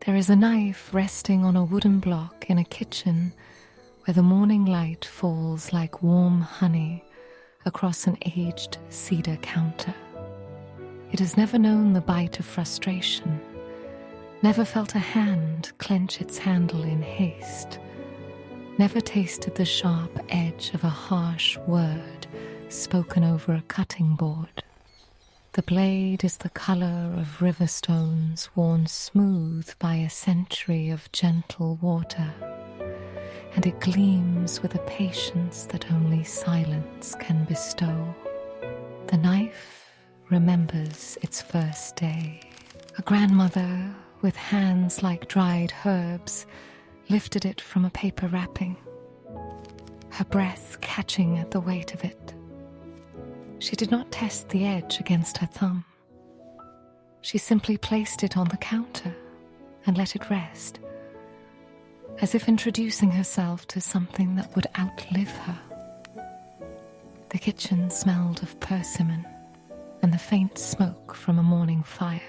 There is a knife resting on a wooden block in a kitchen where the morning light falls like warm honey across an aged cedar counter. It has never known the bite of frustration, never felt a hand clench its handle in haste, never tasted the sharp edge of a harsh word spoken over a cutting board. The blade is the color of river stones worn smooth by a century of gentle water, and it gleams with a patience that only silence can bestow. The knife remembers its first day. A grandmother with hands like dried herbs lifted it from a paper wrapping, her breath catching at the weight of it. She did not test the edge against her thumb. She simply placed it on the counter and let it rest, as if introducing herself to something that would outlive her. The kitchen smelled of persimmon and the faint smoke from a morning fire,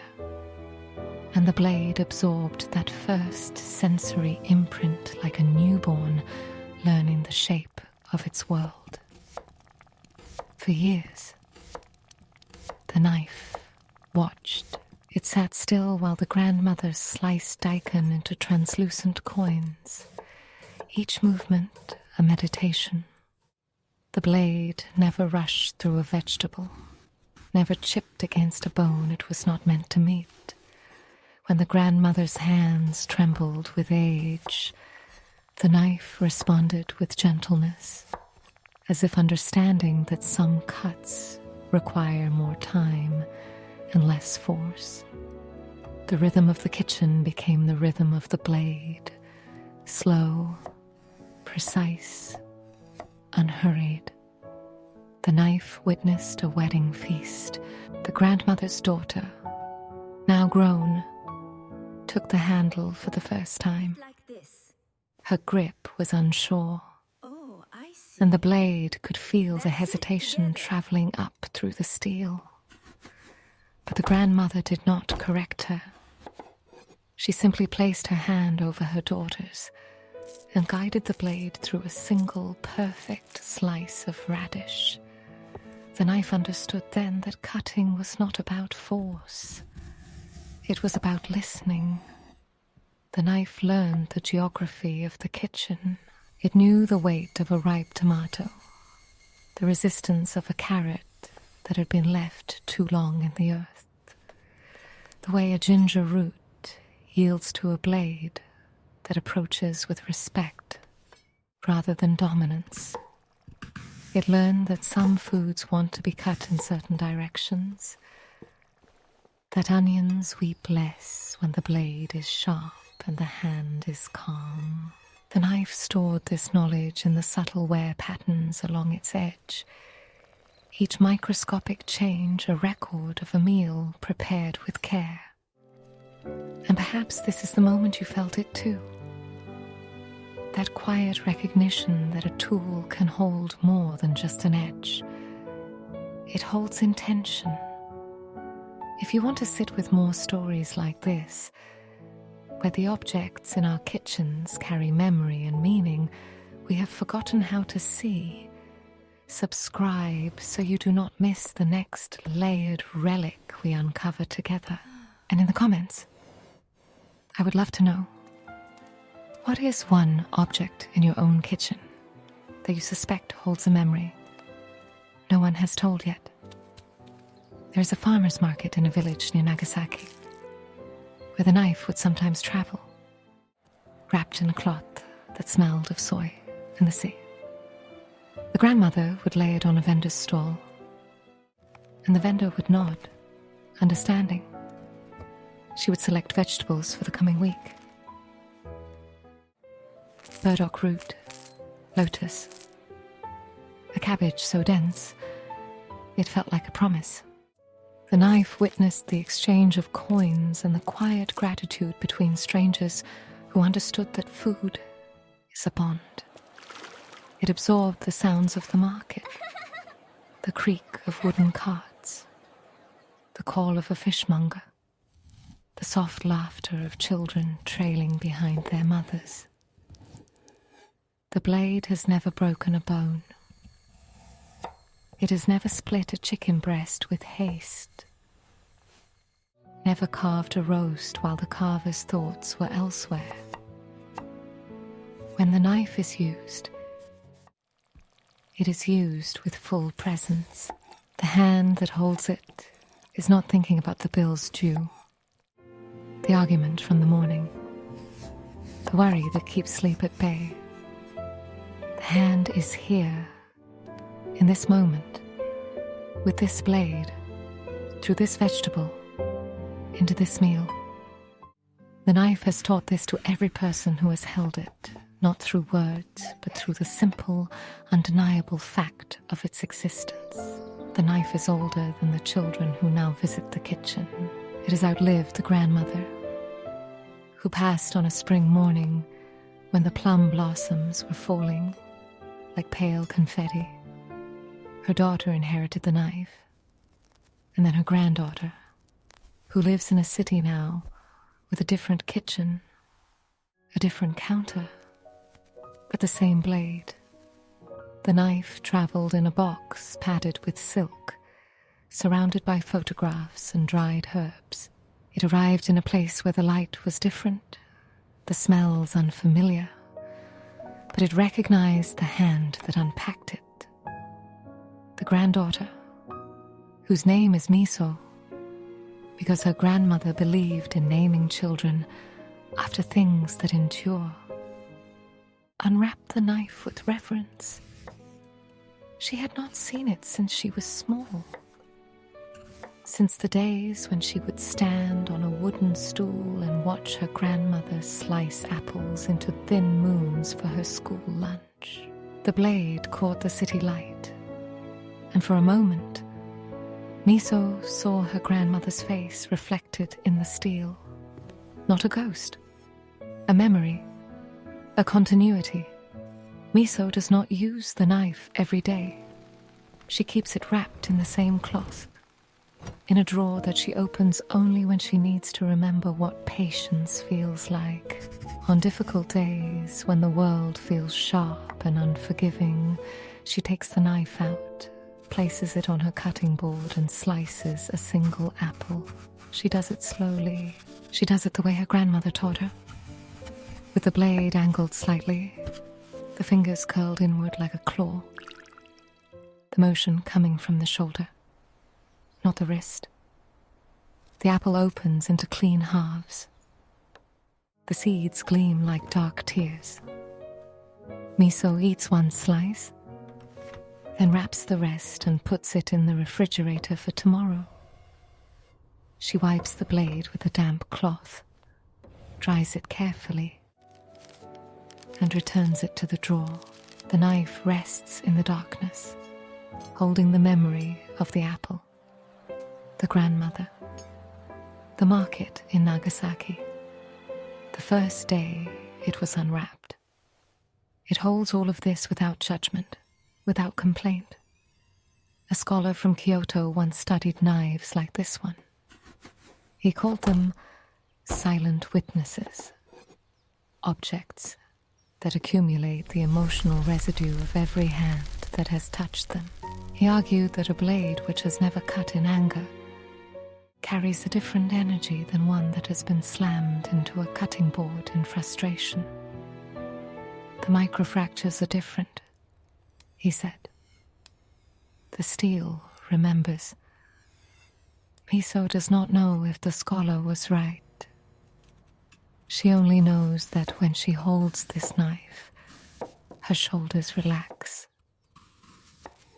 and the blade absorbed that first sensory imprint like a newborn learning the shape of its world. For years, the knife watched. It sat still while the grandmother sliced daikon into translucent coins, each movement a meditation. The blade never rushed through a vegetable, never chipped against a bone it was not meant to meet. When the grandmother's hands trembled with age, the knife responded with gentleness, as if understanding that some cuts require more time and less force. The rhythm of the kitchen became the rhythm of the blade, slow, precise, unhurried. The knife witnessed a wedding feast. The grandmother's daughter, now grown, took the handle for the first time. Her grip was unsure, and the blade could feel the hesitation traveling up through the steel. But the grandmother did not correct her. She simply placed her hand over her daughter's and guided the blade through a single perfect slice of radish. The knife understood then that cutting was not about force. It was about listening. The knife learned the geography of the kitchen. It knew the weight of a ripe tomato, the resistance of a carrot that had been left too long in the earth, the way a ginger root yields to a blade that approaches with respect rather than dominance. It learned that some foods want to be cut in certain directions, that onions weep less when the blade is sharp and the hand is calm. The knife stored this knowledge in the subtle wear patterns along its edge, each microscopic change a record of a meal prepared with care. And perhaps this is the moment you felt it too. That quiet recognition that a tool can hold more than just an edge. It holds intention. If you want to sit with more stories like this, where the objects in our kitchens carry memory and meaning, we have forgotten how to see. Subscribe so you do not miss the next layered relic we uncover together. And in the comments, I would love to know, what is one object in your own kitchen that you suspect holds a memory no one has told yet? There is a farmer's market in a village near Nagasaki, where the knife would sometimes travel, wrapped in a cloth that smelled of soy and the sea. The grandmother would lay it on a vendor's stall, and the vendor would nod, understanding. She would select vegetables for the coming week. Burdock root, lotus, a cabbage so dense, it felt like a promise. The knife witnessed the exchange of coins and the quiet gratitude between strangers who understood that food is a bond. It absorbed the sounds of the market, the creak of wooden carts, the call of a fishmonger. the soft laughter of children trailing behind their mothers. The blade has never broken a bone. It has never split a chicken breast with haste, never carved a roast while the carver's thoughts were elsewhere. When the knife is used, it is used with full presence. The hand that holds it is not thinking about the bills due, the argument from the morning, the worry that keeps sleep at bay. The hand is here, in this moment, with this blade, through this vegetable, into this meal. The knife has taught this to every person who has held it, not through words, but through the simple, undeniable fact of its existence. The knife is older than the children who now visit the kitchen. It has outlived the grandmother, who passed on a spring morning when the plum blossoms were falling like pale confetti. Her daughter inherited the knife, and then her granddaughter, who lives in a city now with a different kitchen, a different counter, but the same blade. The knife traveled in a box padded with silk, surrounded by photographs and dried herbs. It arrived in a place where the light was different, the smells unfamiliar, but it recognized the hand that unpacked it. The granddaughter, whose name is Miso, because her grandmother believed in naming children after things that endure, unwrapped the knife with reverence. She had not seen it since she was small, since the days when she would stand on a wooden stool and watch her grandmother slice apples into thin moons for her school lunch. The blade caught the city light, and for a moment, Miso saw her grandmother's face reflected in the steel. Not a ghost, a memory, a continuity. Miso does not use the knife every day. She keeps it wrapped in the same cloth, in a drawer that she opens only when she needs to remember what patience feels like. On difficult days, when the world feels sharp and unforgiving, she takes the knife out, places it on her cutting board and slices a single apple. She does it slowly. She does it the way her grandmother taught her, with the blade angled slightly, the fingers curled inward like a claw, the motion coming from the shoulder, not the wrist. The apple opens into clean halves. The seeds gleam like dark tears. Miso eats one slice, then wraps the rest and puts it in the refrigerator for tomorrow. She wipes the blade with a damp cloth, dries it carefully, and returns it to the drawer. The knife rests in the darkness, holding the memory of the apple, the grandmother, the market in Nagasaki, the first day it was unwrapped. It holds all of this without judgment, without complaint. A scholar from Kyoto once studied knives like this one. He called them silent witnesses, objects that accumulate the emotional residue of every hand that has touched them. He argued that a blade which has never cut in anger carries a different energy than one that has been slammed into a cutting board in frustration. The microfractures are different, he said. The steel remembers. Miso does not know if the scholar was right. She only knows that when she holds this knife, her shoulders relax.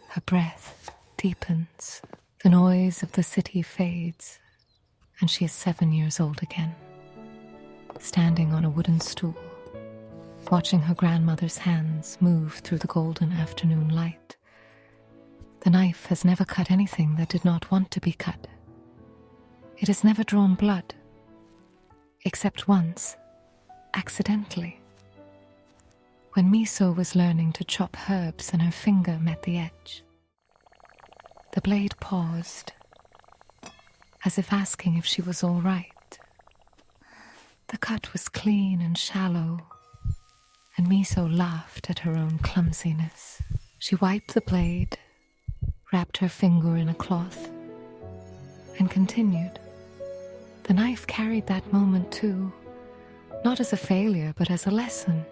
Her breath deepens. The noise of the city fades, and she is 7 years old again, standing on a wooden stool, watching her grandmother's hands move through the golden afternoon light. The knife has never cut anything that did not want to be cut. It has never drawn blood, except once, accidentally, when Miso was learning to chop herbs and her finger met the edge. The blade paused, as if asking if she was all right. The cut was clean and shallow, and Miso laughed at her own clumsiness. She wiped the blade, wrapped her finger in a cloth, and continued. The knife carried that moment too, not as a failure, but as a lesson.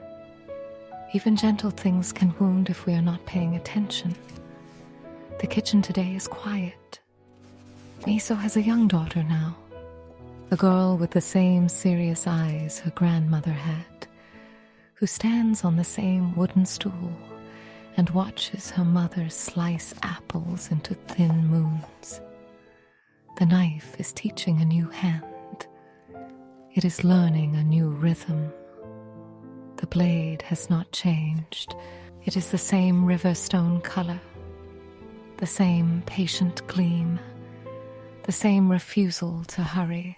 Even gentle things can wound if we are not paying attention. The kitchen today is quiet. Miso has a young daughter now, a girl with the same serious eyes her grandmother had, who stands on the same wooden stool and watches her mother slice apples into thin moons. The knife is teaching a new hand. It is learning a new rhythm. The blade has not changed. It is the same river stone color, the same patient gleam, the same refusal to hurry.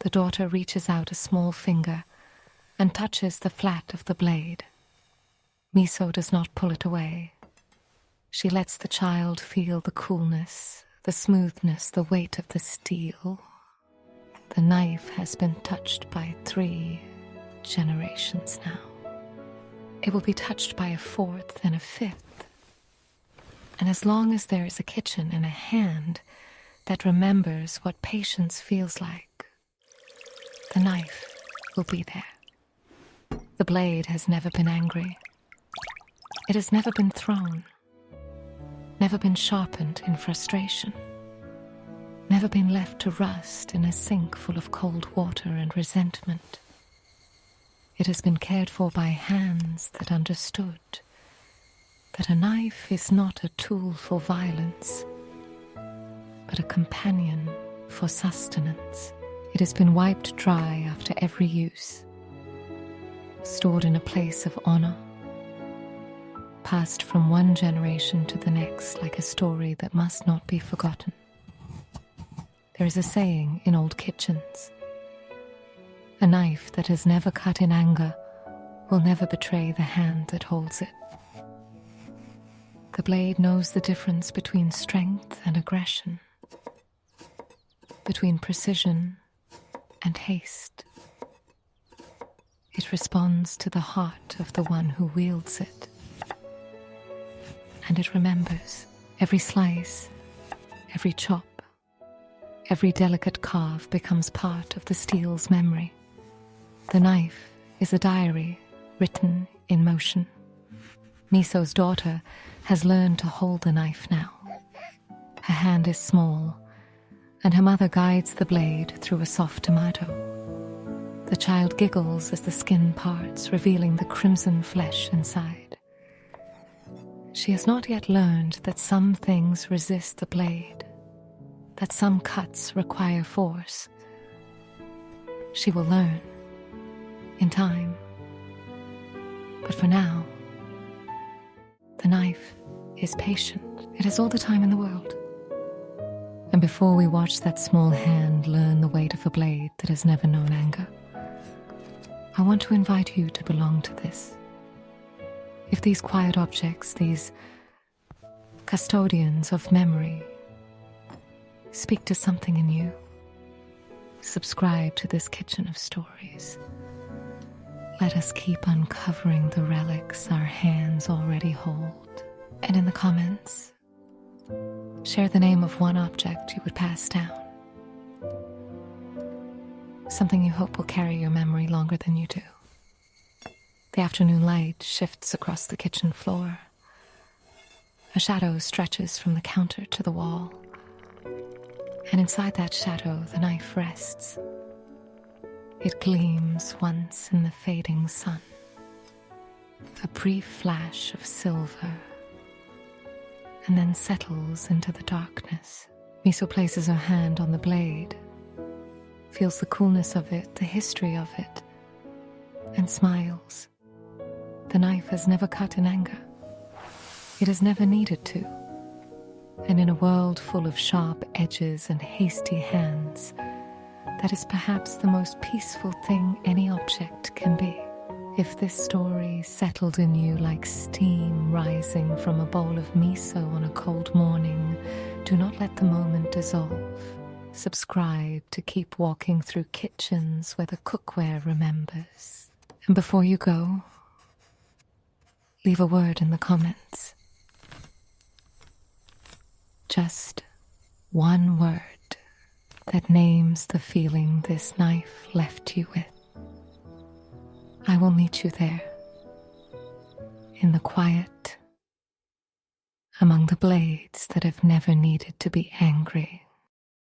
The daughter reaches out a small finger and touches the flat of the blade. Miso does not pull it away. She lets the child feel the coolness, the smoothness, the weight of the steel. The knife has been touched by 3 generations now. It will be touched by a 4th and a 5th. And as long as there is a kitchen and a hand that remembers what patience feels like, the knife will be there. The blade has never been angry. It has never been thrown, never been sharpened in frustration, never been left to rust in a sink full of cold water and resentment. It has been cared for by hands that understood that a knife is not a tool for violence, but a companion for sustenance. It has been wiped dry after every use, stored in a place of honor, passed from one generation to the next like a story that must not be forgotten. There is a saying in old kitchens: a knife that has never cut in anger will never betray the hand that holds it. The blade knows the difference between strength and aggression, between precision and haste. It responds to the heart of the one who wields it. And it remembers every slice, every chop, every delicate carve becomes part of the steel's memory. The knife is a diary written in motion. Miso's daughter has learned to hold the knife now. Her hand is small, and her mother guides the blade through a soft tomato. The child giggles as the skin parts, revealing the crimson flesh inside. She has not yet learned that some things resist the blade, that some cuts require force. She will learn in time. But for now, the knife is patient. It has all the time in the world. And before we watch that small hand learn the weight of a blade that has never known anger, I want to invite you to belong to this. If these quiet objects, these custodians of memory, speak to something in you, subscribe to this kitchen of stories. Let us keep uncovering the relics our hands already hold. And in the comments, share the name of one object you would pass down. Something you hope will carry your memory longer than you do. The afternoon light shifts across the kitchen floor. A shadow stretches from the counter to the wall. And inside that shadow, the knife rests. It gleams once in the fading sun. A brief flash of silver, and then settles into the darkness. Miso places her hand on the blade, feels the coolness of it, the history of it, and smiles. The knife has never cut in anger. It has never needed to. And in a world full of sharp edges and hasty hands, that is perhaps the most peaceful thing any object can be. If this story settled in you like steam rising from a bowl of miso on a cold morning, do not let the moment dissolve. Subscribe to keep walking through kitchens where the cookware remembers. And before you go, leave a word in the comments. Just one word that names the feeling this knife left you with. I will meet you there, in the quiet, among the blades that have never needed to be angry.